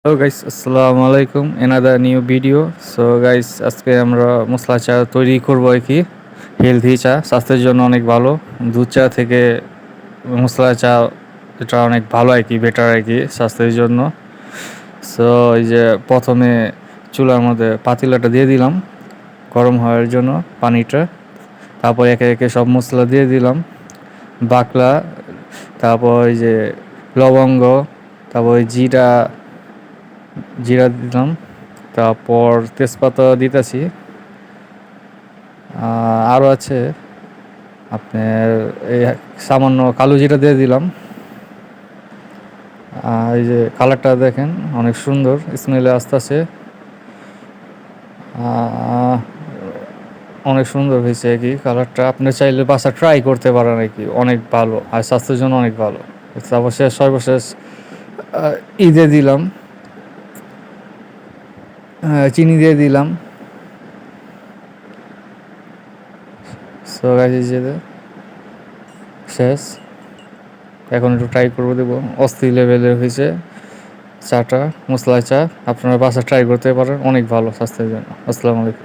Hello guys, আসসালামু আলাইকুম। Another new video. So guys, আজকে আমরা মশলা চা তৈরি করব আর কি। হেলদি চা, স্বাস্থ্যের জন্য অনেক ভালো। দুধ চা থেকে মশলা চা এটা অনেক ভালো আর কি, বেটার আর কি স্বাস্থ্যের জন্য। সো এই যে প্রথমে চুলার মধ্যে পাতিলাটা দিয়ে দিলাম গরম হওয়ার জন্য পানিটা। তারপর একে একে সব মশলা দিয়ে দিলাম। বাকলা, তারপর ওই যে লবঙ্গ, তারপর ওই জিরা জিরা দিলাম। তারপর তেজপাতা দিতেছি। আরও আছে আপনার এই সামান্য কালো জিরা দিয়ে দিলাম। এই যে কালারটা দেখেন, অনেক সুন্দর স্মেলে আসতেছে। অনেক সুন্দর হয়েছে আর কি কালারটা। আপনি চাইলে বাসা ট্রাই করতে পারেন আর কি, অনেক ভালো আর স্বাস্থ্যের জন্য অনেক ভালো। তারপর সর্বশেষ ঈদে দিলাম, চিনি দিয়ে দিলাম। সো গাইস, শেষ। এখন একটু ট্রাই করবো, দেবো অস্থির লেভেলের হয়েছে চাটা, মশলা চা। আপনারা বাসা ট্রাই করতে পারেন, অনেক ভালো স্বাস্থ্যের জন্য। আসসালামু আলাইকুম।